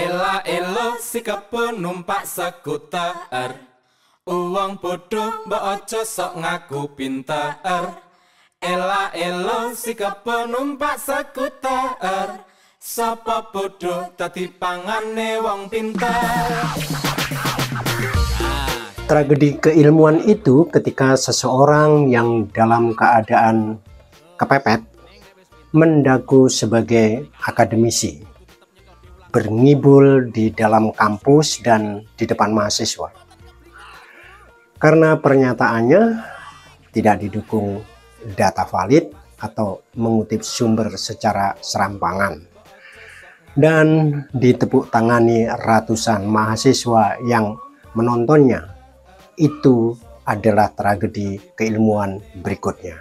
Ela elo si penumpak skuter, uang bodoh mbok ojo sok ngaku pinter. Ela elo si penumpak skuter, sapa bodoh dadi pangane wong pinter. Tragedi keilmuan itu ketika seseorang yang dalam keadaan kepepet mendaku sebagai akademisi, berngibul di dalam kampus dan di depan mahasiswa. Karena pernyataannya tidak didukung data valid atau mengutip sumber secara serampangan, dan ditepuk tangani ratusan mahasiswa yang menontonnya. Itu adalah tragedi keilmuan berikutnya.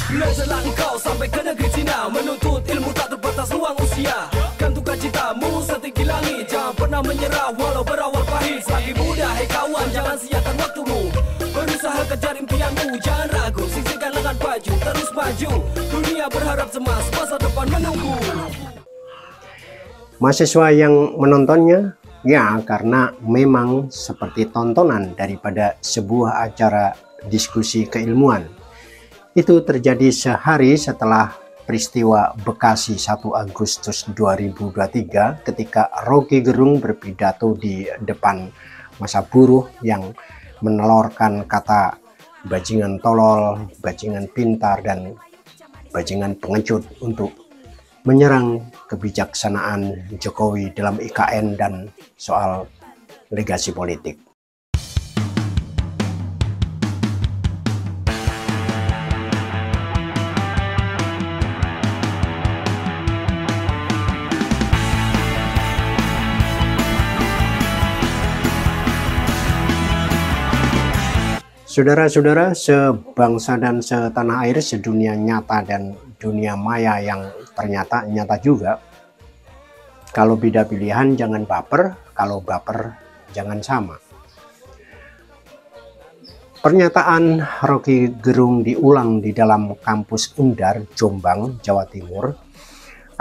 Belajarlah engkau sampai ke negeri Cina, menuntut ilmu tak terbatas ruang usia. Gantungkan cintamu setinggi langit, jangan pernah menyerah walau berawal pahit. Selagi muda, hei kawan, jangan sia-siakan waktumu. Berusaha kejar impianmu, jangan ragu, sisihkan lengan baju, terus maju. Dunia berharap cemas, masa depan menunggu. Mahasiswa yang menontonnya, ya karena memang seperti tontonan daripada sebuah acara diskusi keilmuan. Itu terjadi sehari setelah peristiwa Bekasi 1 Agustus 2023 ketika Rocky Gerung berpidato di depan massa buruh yang menelorkan kata bajingan tolol, bajingan pintar, dan bajingan pengecut untuk menyerang kebijaksanaan Jokowi dalam IKN dan soal legasi politik. Saudara-saudara sebangsa dan setanah air, sedunia nyata dan dunia maya yang ternyata nyata juga. Kalau beda pilihan jangan baper, kalau baper jangan sama. Pernyataan Rocky Gerung diulang di dalam kampus Undar, Jombang, Jawa Timur.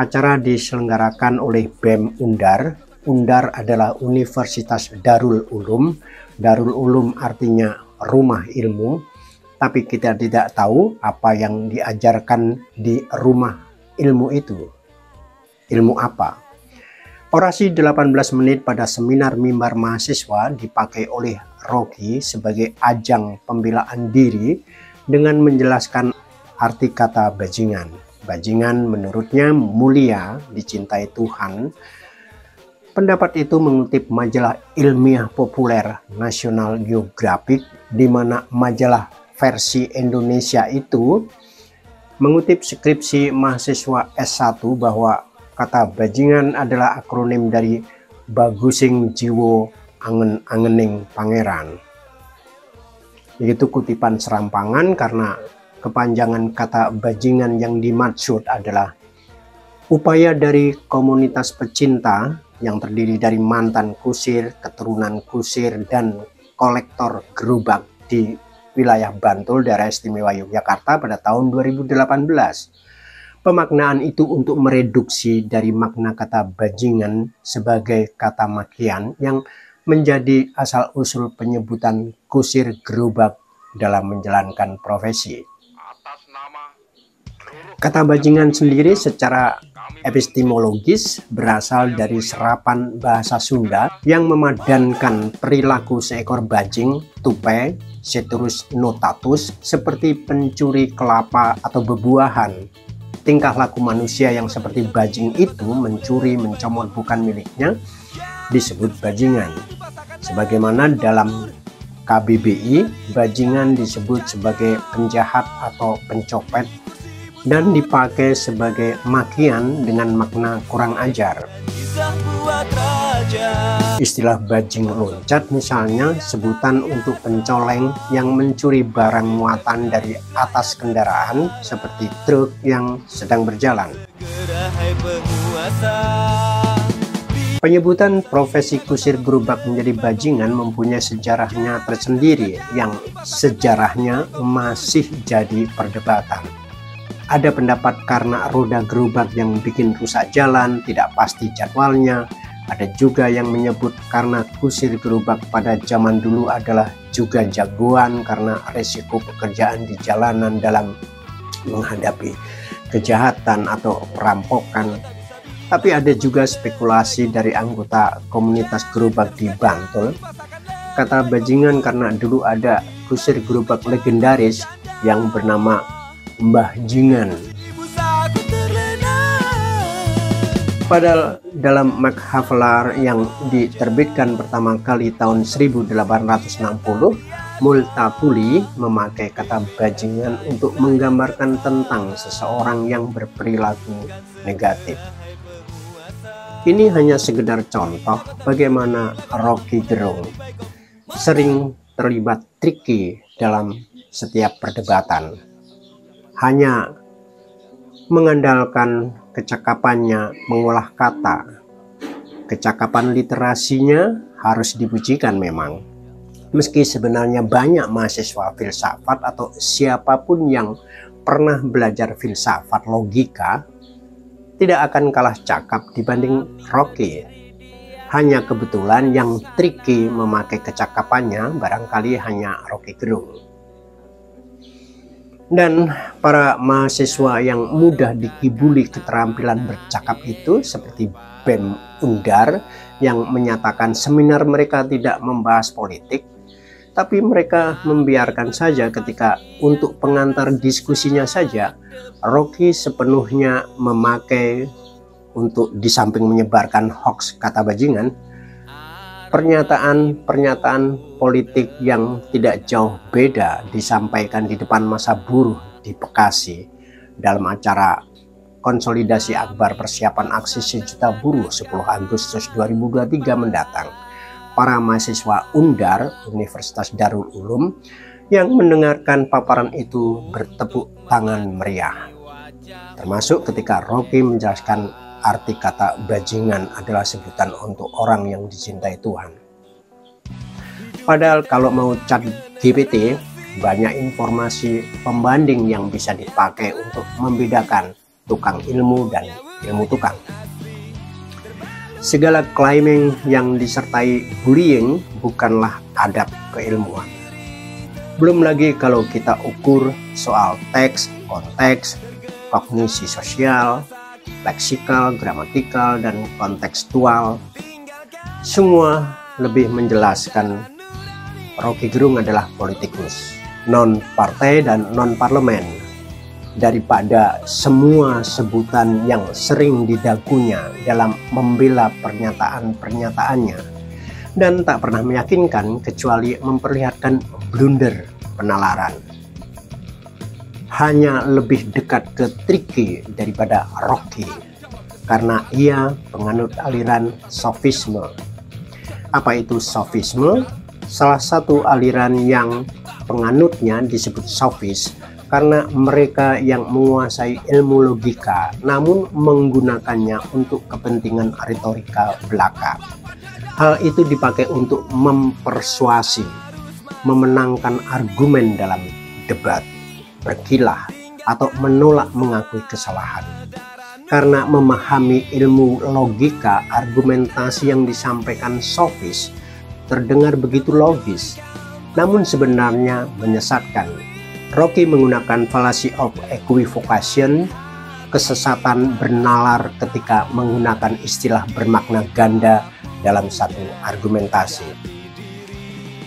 Acara diselenggarakan oleh BEM Undar. Undar adalah Universitas Darul Ulum. Darul Ulum artinya rumah ilmu, tapi kita tidak tahu apa yang diajarkan di rumah ilmu itu. Ilmu apa? Orasi 18 menit pada seminar mimbar mahasiswa dipakai oleh Rocky sebagai ajang pembelaan diri dengan menjelaskan arti kata bajingan. Bajingan menurutnya mulia, dicintai Tuhan. Pendapat itu mengutip majalah ilmiah populer National Geographic, di mana majalah versi Indonesia itu mengutip skripsi mahasiswa S1 bahwa kata bajingan adalah akronim dari Bagusing Jiwo Angen-angening Pangeran. Itu kutipan serampangan karena kepanjangan kata bajingan yang dimaksud adalah upaya dari komunitas pecinta yang terdiri dari mantan kusir, keturunan kusir, dan kolektor gerobak di wilayah Bantul, daerah istimewa Yogyakarta pada tahun 2018. Pemaknaan itu untuk mereduksi dari makna kata bajingan sebagai kata makian yang menjadi asal-usul penyebutan kusir gerobak dalam menjalankan profesi. Kata bajingan sendiri secara epistemologis berasal dari serapan bahasa Sunda yang memadankan perilaku seekor bajing, tupai, Ceturus notatus, seperti pencuri kelapa atau bebuahan. Tingkah laku manusia yang seperti bajing itu mencuri, mencomot bukan miliknya, disebut bajingan. Sebagaimana dalam KBBI, bajingan disebut sebagai penjahat atau pencopet dan dipakai sebagai makian dengan makna kurang ajar. Istilah bajing loncat misalnya sebutan untuk pencoleng yang mencuri barang muatan dari atas kendaraan seperti truk yang sedang berjalan. Penyebutan profesi kusir gerobak menjadi bajingan mempunyai sejarahnya tersendiri yang sejarahnya masih jadi perdebatan. Ada pendapat karena roda gerobak yang bikin rusak jalan, tidak pasti jadwalnya. Ada juga yang menyebut karena kusir gerobak pada zaman dulu adalah juga jagoan karena resiko pekerjaan di jalanan dalam menghadapi kejahatan atau perampokan. Tapi ada juga spekulasi dari anggota komunitas gerobak di Bantul. Kata bajingan karena dulu ada kusir gerobak legendaris yang bernama Mbah Jingan. Padahal dalam Maghaflar yang diterbitkan pertama kali tahun 1860, Multatuli memakai kata bajingan untuk menggambarkan tentang seseorang yang berperilaku negatif. Ini hanya sekedar contoh bagaimana Rocky Gerung sering terlibat triki dalam setiap perdebatan. Hanya mengandalkan kecakapannya mengolah kata. Kecakapan literasinya harus dipujikan memang. Meski sebenarnya banyak mahasiswa filsafat atau siapapun yang pernah belajar filsafat logika tidak akan kalah cakap dibanding Rocky. Hanya kebetulan yang tricky memakai kecakapannya barangkali hanya Rocky Gerung. Dan para mahasiswa yang mudah dikibuli keterampilan bercakap itu seperti BEM Undar yang menyatakan seminar mereka tidak membahas politik, tapi mereka membiarkan saja ketika untuk pengantar diskusinya saja Rocky sepenuhnya memakai untuk di samping menyebarkan hoax kata bajingan, pernyataan politik yang tidak jauh beda disampaikan di depan massa buruh di Bekasi dalam acara konsolidasi akbar persiapan aksi 1 juta buruh 10 Agustus 2023 mendatang. Para mahasiswa Undar Universitas Darul Ulum yang mendengarkan paparan itu bertepuk tangan meriah, termasuk ketika Rocky menjelaskan arti kata bajingan adalah sebutan untuk orang yang dicintai Tuhan. Padahal kalau mau chat GPT, banyak informasi pembanding yang bisa dipakai untuk membedakan tukang ilmu dan ilmu tukang. Segala claiming yang disertai bullying bukanlah adab keilmuan. Belum lagi kalau kita ukur soal teks, konteks, kognisi sosial, leksikal, gramatikal, dan kontekstual, semua lebih menjelaskan Rocky Gerung adalah politikus, non-partai dan non-parlemen, daripada semua sebutan yang sering didagunya dalam membela pernyataan-pernyataannya dan tak pernah meyakinkan kecuali memperlihatkan blunder penalaran. Hanya lebih dekat ke tricky daripada Rocky karena ia penganut aliran sofisme. Apa itu sofisme? Salah satu aliran yang penganutnya disebut sofis karena mereka yang menguasai ilmu logika namun menggunakannya untuk kepentingan retorika belaka. Hal itu dipakai untuk mempersuasi, memenangkan argumen dalam debat, berkilah, atau menolak mengakui kesalahan. Karena memahami ilmu logika, argumentasi yang disampaikan sofis terdengar begitu logis, namun sebenarnya menyesatkan. Rocky menggunakan fallacy of equivocation, kesesatan bernalar ketika menggunakan istilah bermakna ganda dalam satu argumentasi.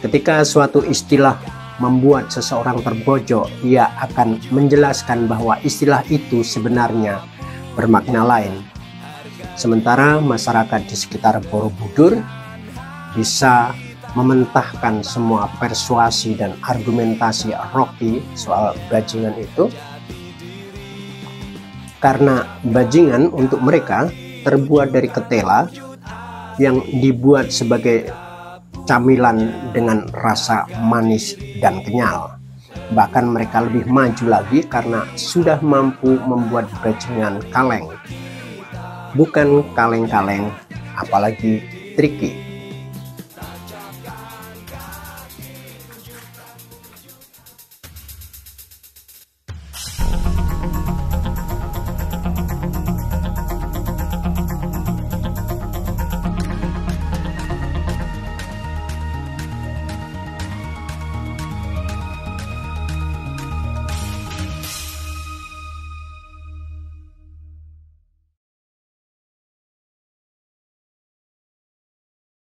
Ketika suatu istilah membuat seseorang terbojok, ia akan menjelaskan bahwa istilah itu sebenarnya bermakna lain. Sementara masyarakat di sekitar Borobudur bisa mementahkan semua persuasi dan argumentasi Rocky soal bajingan itu, karena bajingan untuk mereka terbuat dari ketela yang dibuat sebagai camilan dengan rasa manis dan kenyal. Bahkan mereka lebih maju lagi karena sudah mampu membuat bajingan kaleng. Bukan kaleng-kaleng, apalagi tricky.